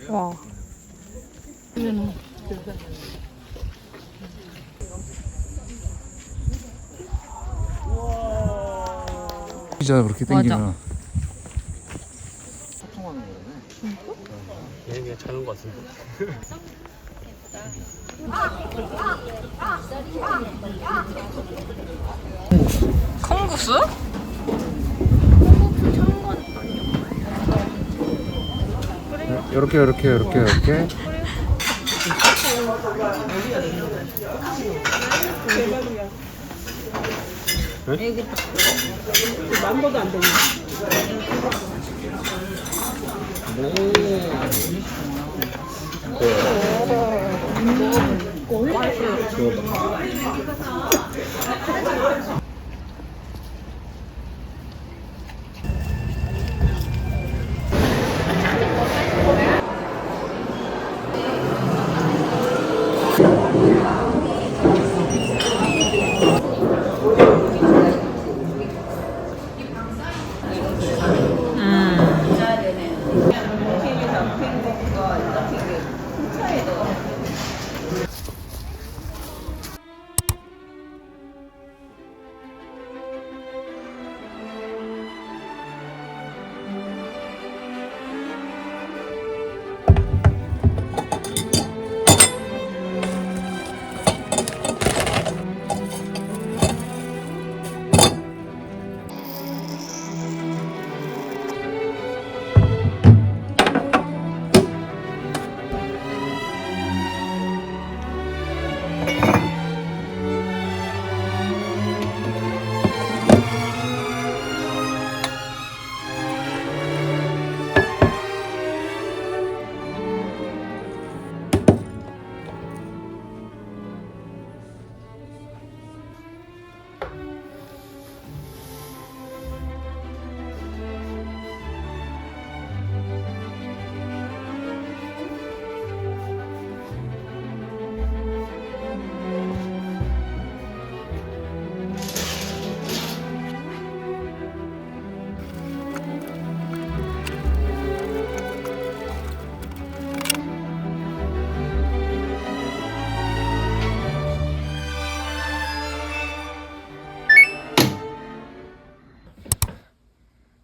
와. 진짜 그렇게 땡기면 맞아. 소통하는 거네. 얘 그냥 자는 거 같은데. 콩국수? 이렇게. 만보도 안 되네.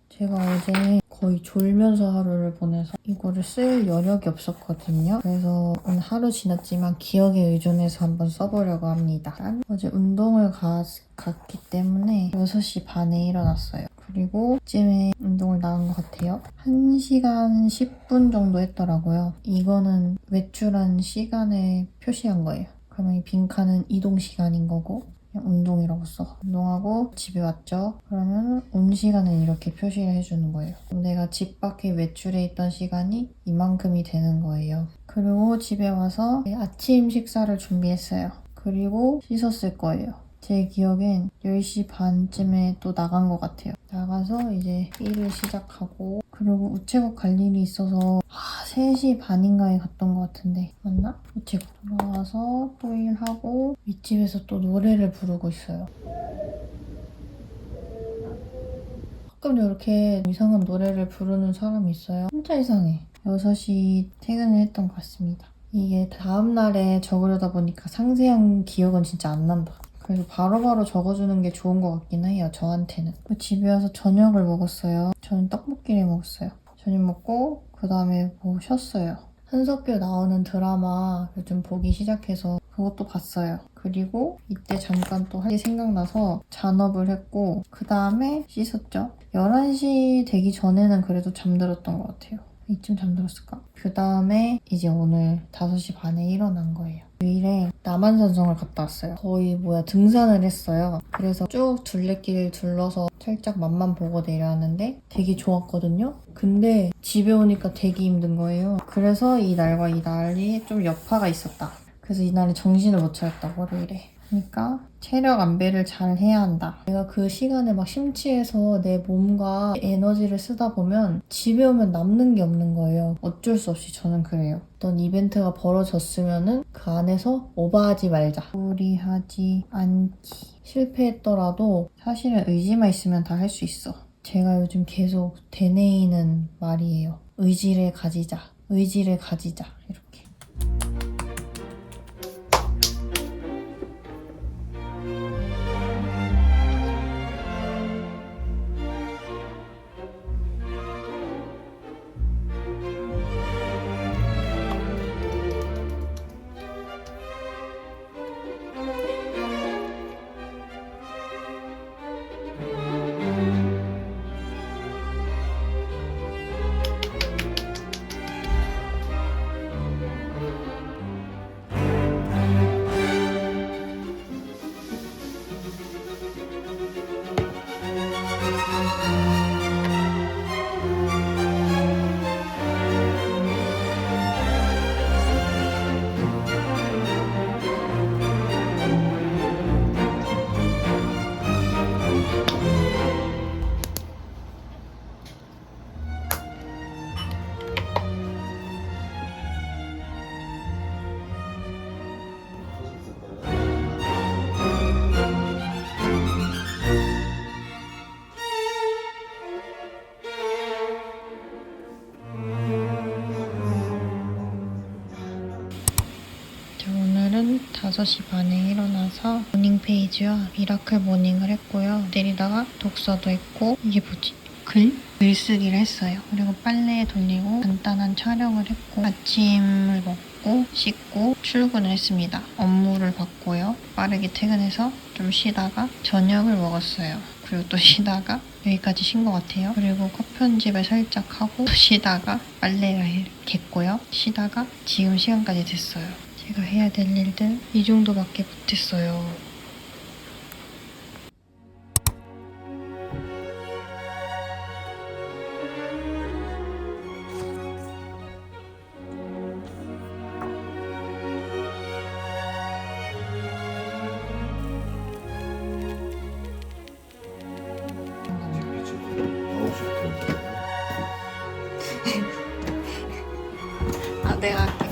제가 어제 거의 졸면서 하루를 보내서 이거를 쓸 여력이 없었거든요. 그래서 오늘 하루 지났지만 기억에 의존해서 한번 써보려고 합니다. 어제 운동을 갔기 때문에 6시 반에 일어났어요. 그리고 이쯤에 운동을 나간 것 같아요. 1시간 10분 정도 했더라고요. 이거는 외출한 시간에 표시한 거예요. 그러면 이 빈칸은 이동 시간인 거고 그냥 운동이라고 써. 운동하고 집에 왔죠. 그러면 온 시간은 이렇게 표시를 해주는 거예요. 내가 집 밖에 외출해 있던 시간이 이만큼이 되는 거예요. 그리고 집에 와서 아침 식사를 준비했어요. 그리고 씻었을 거예요. 제 기억엔 10시 반쯤에 또 나간 것 같아요. 나가서 이제 일을 시작하고 그리고 우체국 갈 일이 있어서 3시 반인가에 갔던 것 같은데 맞나? 우체국 돌아와서 또 일하고 윗집에서 또 노래를 부르고 있어요. 가끔 이렇게 이상한 노래를 부르는 사람이 있어요. 진짜 이상해. 6시 퇴근을 했던 것 같습니다. 이게 다음날에 적으려다 보니까 상세한 기억은 진짜 안 난다. 그래서 바로바로 적어주는 게 좋은 것 같긴 해요, 저한테는. 집에 와서 저녁을 먹었어요. 저는 떡볶이를 먹었어요. 저녁 먹고 그 다음에 뭐 쉬었어요. 한석규 나오는 드라마 요즘 보기 시작해서 그것도 봤어요. 그리고 이때 잠깐 또 할 게 생각나서 잔업을 했고 그 다음에 씻었죠. 11시 되기 전에는 그래도 잠들었던 것 같아요. 이쯤 잠들었을까? 그 다음에 이제 오늘 5시 반에 일어난 거예요. 주일에 남한산성을 갔다 왔어요. 거의 등산을 했어요. 그래서 쭉 둘레길 둘러서 살짝 맛만 보고 내려왔는데 되게 좋았거든요. 근데 집에 오니까 되게 힘든 거예요. 그래서 이 날과 이 날이 좀 여파가 있었다. 그래서 이날에 정신을 못 차렸다, 월요일에. 그러니까 체력 안배를 잘 해야 한다. 내가 그 시간에 막 심취해서 내 몸과 에너지를 쓰다 보면 집에 오면 남는 게 없는 거예요. 어쩔 수 없이 저는 그래요. 어떤 이벤트가 벌어졌으면은 그 안에서 오버하지 말자. 무리하지 않기. 실패했더라도 사실은 의지만 있으면 다 할 수 있어. 제가 요즘 계속 되뇌이는 말이에요. 의지를 가지자. 의지를 가지자. 이렇게. 오늘은 5시 반에 일어나서 모닝 페이지와 미라클 모닝을 했고요. 내리다가 독서도 했고 이게 뭐지? 글쓰기를 했어요. 그리고 빨래 돌리고 간단한 촬영을 했고 아침을 먹고 씻고 출근을 했습니다. 업무를 받고요. 빠르게 퇴근해서 좀 쉬다가 저녁을 먹었어요. 그리고 또 쉬다가 여기까지 쉰 것 같아요. 그리고 컷 편집을 살짝 하고 쉬다가 빨래를 했고요. 쉬다가 지금 시간까지 됐어요. 제가 해야 될 일들 이 정도밖에 못했어요. 아, 내가 할게.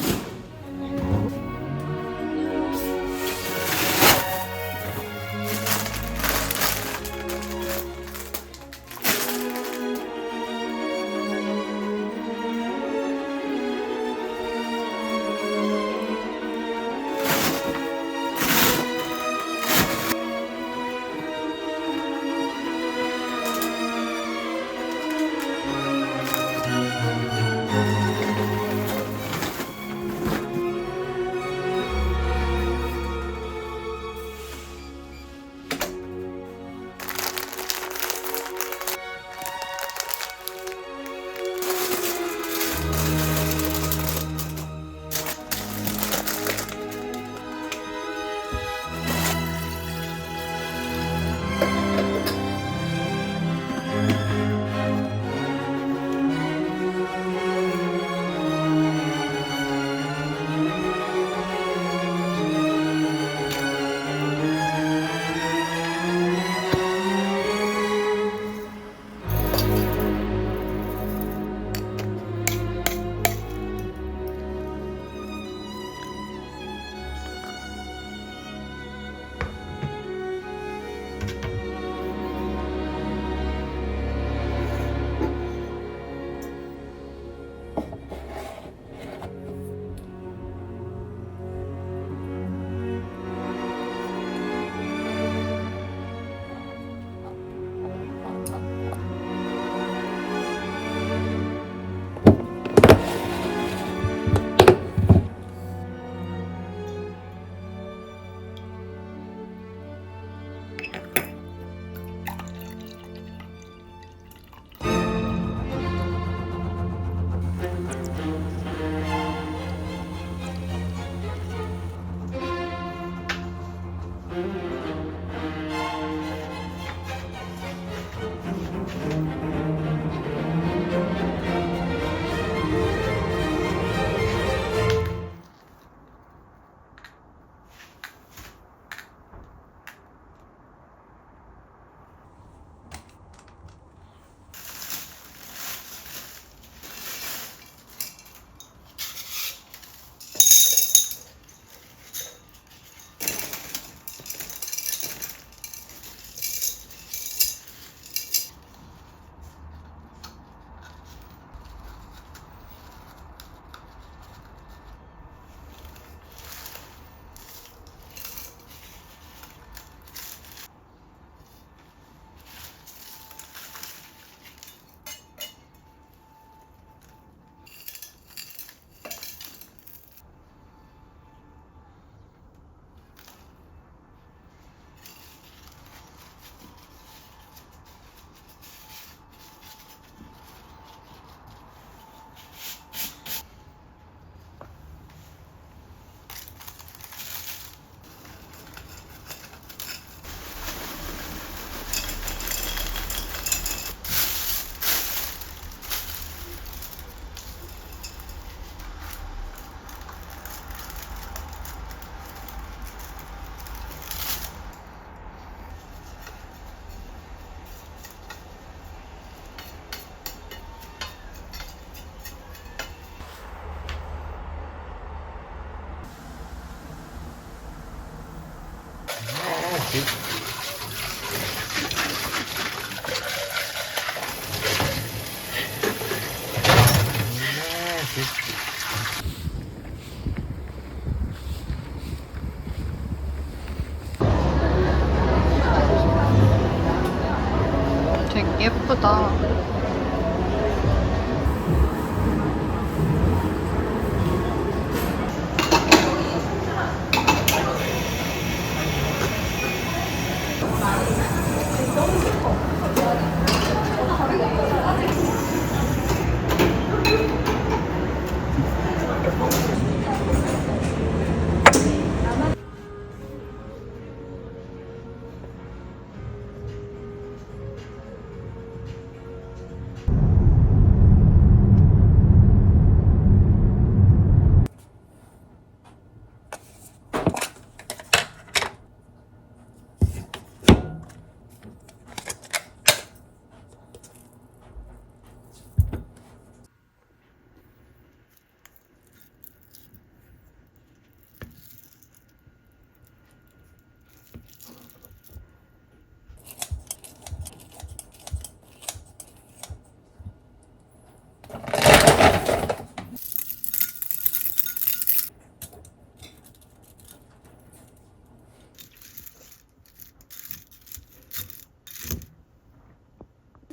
되게 예쁘다.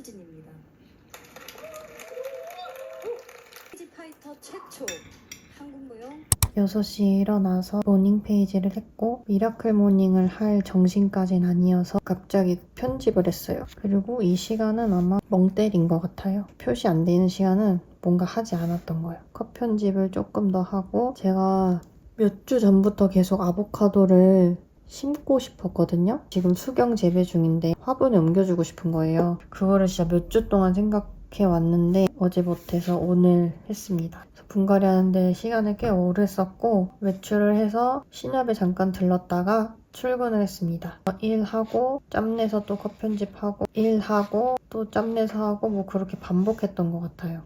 진입니다. 피지파이터 최초 한국 무용 6시에 일어나서 모닝 페이지를 했고 미라클 모닝을 할 정신까진 아니어서 갑자기 편집을 했어요. 그리고 이 시간은 아마 멍 때린 것 같아요. 표시 안 되는 시간은 뭔가 하지 않았던 거예요. 컷 편집을 조금 더 하고 제가 몇 주 전부터 계속 아보카도를 심고 싶었거든요. 지금 수경 재배 중인데 화분에 옮겨주고 싶은 거예요. 그거를 진짜 몇 주 동안 생각해 왔는데 어제 못해서 오늘 했습니다. 분갈이 하는데 시간을 꽤 오래 썼고 외출을 해서 신협에 잠깐 들렀다가 출근을 했습니다. 일하고 짬내서 또 컷 편집하고 일하고 또 짬내서 하고 뭐 그렇게 반복했던 것 같아요.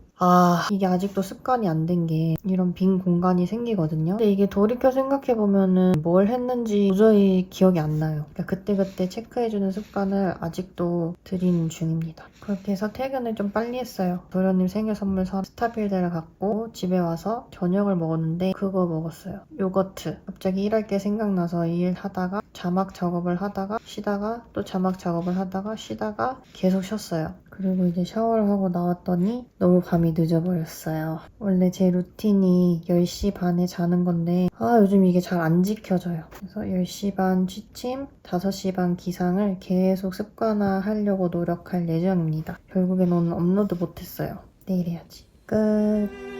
이게 아직도 습관이 안 된 게 이런 빈 공간이 생기거든요. 근데 이게 돌이켜 생각해보면은 뭘 했는지 도저히 기억이 안 나요. 그러니까 그때그때 체크해주는 습관을 아직도 들이는 중입니다. 그렇게 해서 퇴근을 좀 빨리 했어요. 도련님 생일 선물 사 스타필드를 갖고 집에 와서 저녁을 먹었는데 그거 먹었어요. 요거트. 갑자기 일할 게 생각나서 일하다가 자막 작업을 하다가 쉬다가 또 자막 작업을 하다가 쉬다가 계속 쉬었어요. 그리고 이제 샤워를 하고 나왔더니 너무 밤이 늦어버렸어요. 원래 제 루틴이 10시 반에 자는 건데 요즘 이게 잘 안 지켜져요. 그래서 10시 반 취침, 5시 반 기상을 계속 습관화하려고 노력할 예정입니다. 결국엔 오늘 업로드 못했어요. 내일 해야지. 끝.